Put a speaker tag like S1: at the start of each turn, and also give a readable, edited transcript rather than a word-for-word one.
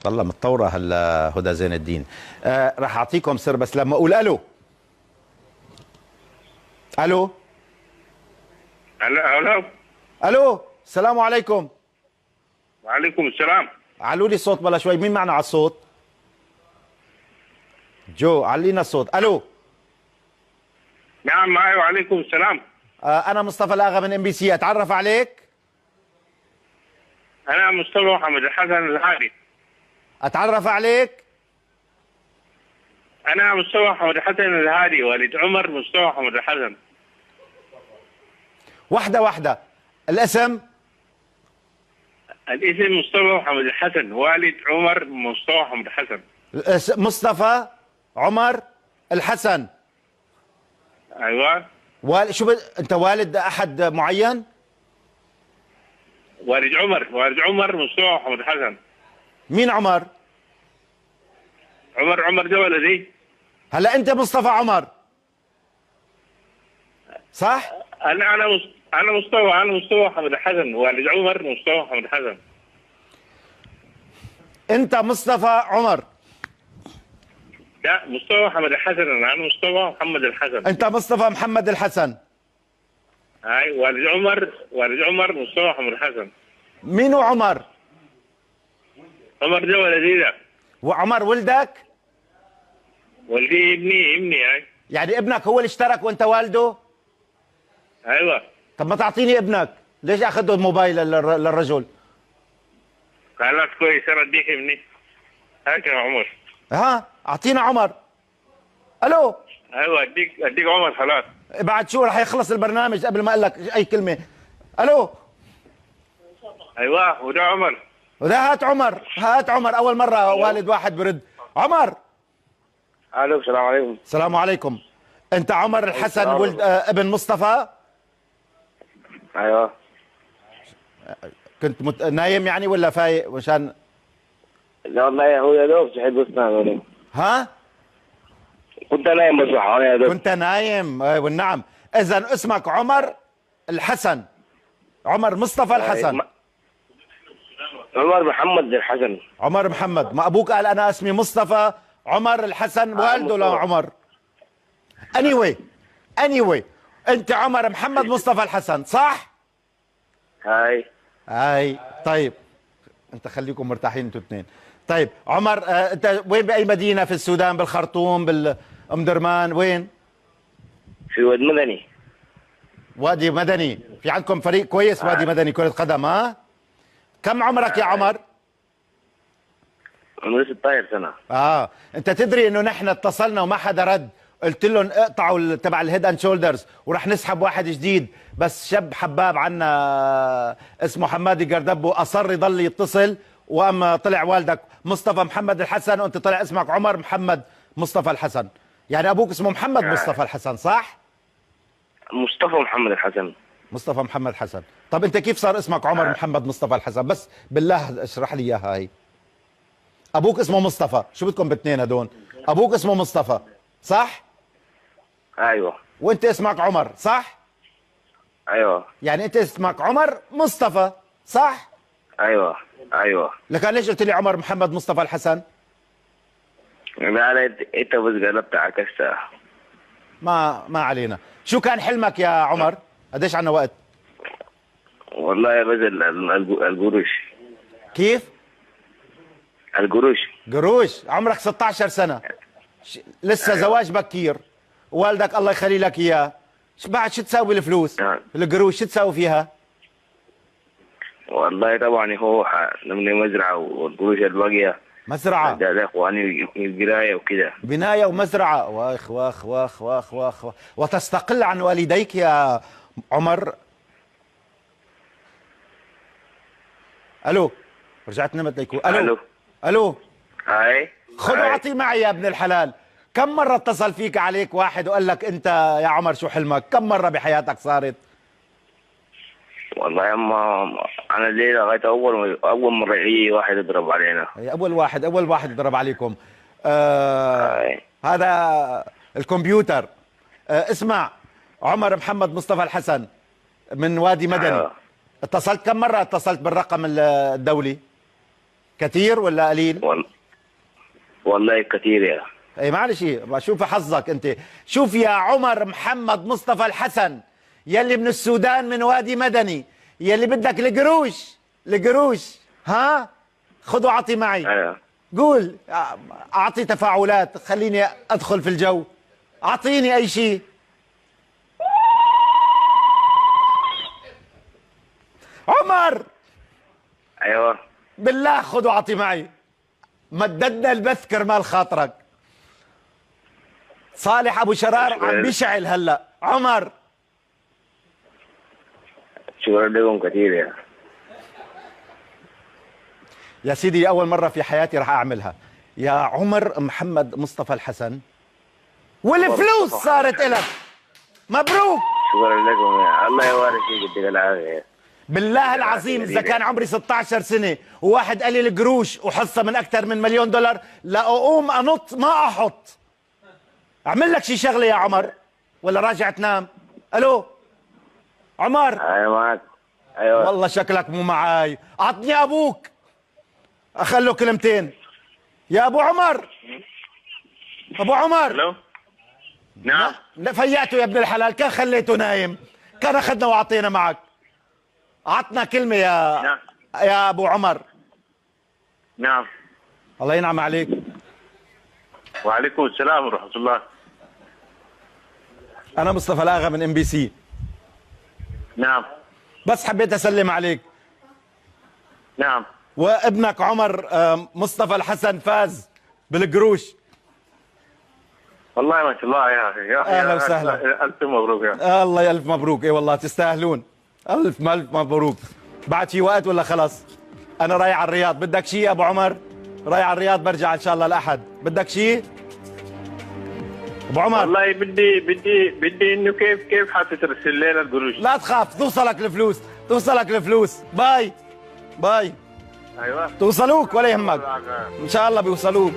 S1: والله متطوره هلا هدى زين الدين. راح اعطيكم سر بس لما اقول الو. الو
S2: الو.
S1: الو السلام عليكم.
S2: وعليكم السلام.
S1: علوا لي الصوت بلا شوي. مين معنا على الصوت؟ جو علينا الصوت. الو.
S2: نعم معي وعليكم السلام.
S1: انا مصطفى الاغا من ام بي سي. اتعرف عليك؟
S2: انا مصطفى محمد الحسن الهادي.
S1: اتعرف عليك؟
S2: انا مصطفى محمد الحسن الهادي والد عمر مصطفى محمد الحسن.
S1: واحدة الاسم؟
S2: الاسم مصطفى محمد الحسن والد عمر مصطفى محمد الحسن.
S1: مصطفى عمر الحسن.
S2: ايوه.
S1: انت والد احد معين؟
S2: والد عمر مصطفى محمد الحسن.
S1: مين عمر؟
S2: عمر ده ولدي.
S1: هلا انت مصطفى عمر صح؟
S2: انا مصطفى محمد الحسن والد عمر مصطفى محمد الحسن.
S1: انت مصطفى عمر؟
S2: لا مصطفى محمد الحسن. انا مصطفى محمد الحسن.
S1: انت مصطفى محمد الحسن.
S2: هاي والد عمر مصطفى محمد الحسن.
S1: مين عمر؟
S2: عمر ده ولدي ده.
S1: وعمر ولدك؟
S2: ولدي ابني هاي.
S1: يعني ابنك هو اللي اشترك وانت والده؟
S2: ايوه.
S1: طب ما تعطيني ابنك، ليش اخذوا الموبايل للرجل؟
S2: خلاص كويس انا اديك ابني. هاك يا عمر.
S1: ها اعطينا عمر. الو.
S2: ايوه اديك عمر خلاص.
S1: بعد شو رح يخلص البرنامج قبل ما اقول لك اي كلمه. الو.
S2: ايوه وده عمر.
S1: وده هات عمر اول مره والد واحد برد. عمر.
S2: الو السلام عليكم.
S1: السلام عليكم. انت عمر الحسن ولد ابن مصطفى؟
S2: ايوه.
S1: كنت نايم يعني ولا فايق مشان؟
S2: لا والله هو يا دوب صحيت بس نايم.
S1: ها؟
S2: كنت نايم بس يا دوب.
S1: كنت نايم والنعم. اذا اسمك عمر الحسن. عمر مصطفى الحسن.
S2: عمر محمد الحسن.
S1: عمر محمد. ما ابوك قال انا اسمي مصطفى عمر الحسن والده لا عمر. anyway انت عمر محمد مصطفى الحسن صح؟ هاي طيب انت خليكم مرتاحين انتوا اثنين. طيب عمر انت وين باي مدينه في السودان؟ بالخرطوم بالام درمان وين؟
S2: في وادي مدني.
S1: وادي مدني. في عندكم فريق كويس وادي مدني كرة قدم ها؟ كم عمرك يا عمر؟
S2: عمري 16 سنة.
S1: انت تدري انه نحن اتصلنا وما حدا رد، قلت لهم اقطعوا تبع الهيد اند شولدرز ورح نسحب واحد جديد، بس شاب حباب عنا اسمه حمادي قردبو اصر يضل يتصل، واما طلع والدك مصطفى محمد الحسن وانت طلع اسمك عمر محمد مصطفى الحسن، يعني ابوك اسمه محمد مصطفى الحسن صح؟
S2: مصطفى محمد الحسن.
S1: مصطفى محمد حسن. طب انت كيف صار اسمك عمر محمد مصطفى الحسن؟ بس بالله اشرح لي اياها هاي. ابوك اسمه مصطفى، شو بدكم باثنين هدول؟ ابوك اسمه مصطفى صح؟
S2: ايوه.
S1: وانت اسمك عمر صح؟
S2: ايوه.
S1: يعني انت اسمك عمر مصطفى صح؟
S2: ايوه.
S1: لكن ليش قلت لي عمر محمد مصطفى الحسن؟
S2: لا انت بس قلبت عكستها.
S1: ما علينا. شو كان حلمك يا عمر؟ قديش عنا وقت؟
S2: والله بس القروش.
S1: كيف؟
S2: القروش.
S1: قروش. عمرك 16 سنة لسه أيوة. زواج بكير، والدك الله يخلي لك اياه، بعد شو تساوي الفلوس؟ القروش شو تساوي فيها؟
S2: والله طبعا هو نبني مزرعة والقروش الباقية
S1: مزرعة
S2: ده اخواني القراية وكده.
S1: بناية ومزرعة. واخ واخ واخ واخ واخ وتستقل عن والديك يا عمر. الو رجعت نمت ليكو. الو
S2: هاي
S1: خذ واعطي معي يا ابن الحلال. كم مرة اتصل فيك عليك واحد وقال لك انت يا عمر شو حلمك؟ كم مرة بحياتك صارت؟
S2: والله اما انا الليله لغايه اول مره يجي واحد يضرب علينا.
S1: اول واحد يضرب عليكم. هذا الكمبيوتر. اسمع عمر محمد مصطفى الحسن من وادي مدني. اتصلت كم مرة؟ اتصلت بالرقم الدولي؟ كتير ولا قليل؟
S3: والله كثير يا.
S1: اي معلش، شوف حظك انت. شوف يا عمر محمد مصطفى الحسن، يلي من السودان من وادي مدني، يلي بدك القروش، القروش، ها خذوا عطي معي.
S3: ايوه
S1: قول، اعطي تفاعلات، خليني ادخل في الجو، اعطيني اي شيء. عمر
S3: ايوه
S1: بالله خذوا عطي معي، مددنا البث كرمال خاطرك. صالح ابو شرار عم بيشعل هلا. عمر
S3: شكرا لكم كثير
S1: يا سيدي، اول مره في حياتي راح اعملها. يا عمر محمد مصطفى الحسن، والفلوس صارت إلك. مبروك.
S3: شكرا لكم يا الله يبارك فيك، يديك العافيه.
S1: بالله العظيم اذا كان عمري 16 سنه وواحد قال لي القروش وحصه من اكثر من $1,000,000 لا اقوم انط ما احط. اعمل لك شي شغله يا عمر ولا راجع تنام؟ الو عمر.
S3: ايوه معك. ايوه
S1: والله شكلك مو معاي. اعطني ابوك اخلو كلمتين. يا ابو عمر، ابو عمر.
S2: الو نعم.
S1: فياته يا ابن الحلال، كان خليته نايم، كان اخذنا واعطينا معك. عطنا كلمه يا
S2: نعم.
S1: يا ابو عمر.
S2: نعم.
S1: الله ينعم عليك.
S2: وعليكم السلام ورحمه الله.
S1: انا مصطفى الاغا من MBC.
S2: نعم.
S1: بس حبيت اسلم عليك.
S2: نعم.
S1: وابنك عمر مصطفى الحسن فاز بالقروش.
S2: والله ما شاء الله يا اخي، يا اخي
S1: أهلا وسهلا.
S2: الف مبروك يا أخي.
S1: الله الف مبروك. اي والله تستاهلون. الف مبروك. بعد في وقت ولا خلص؟ انا رايح على الرياض. بدك شيء يا ابو عمر؟ رايح على الرياض، برجع ان شاء الله الاحد. بدك شيء ابو عمر؟
S2: والله بدي انه كيف حترسل لنا القروش؟
S1: لا تخاف، توصلك الفلوس، توصلك الفلوس. باي باي.
S2: ايوه
S1: توصلوك ولا يهمك، ان شاء الله بيوصلوك.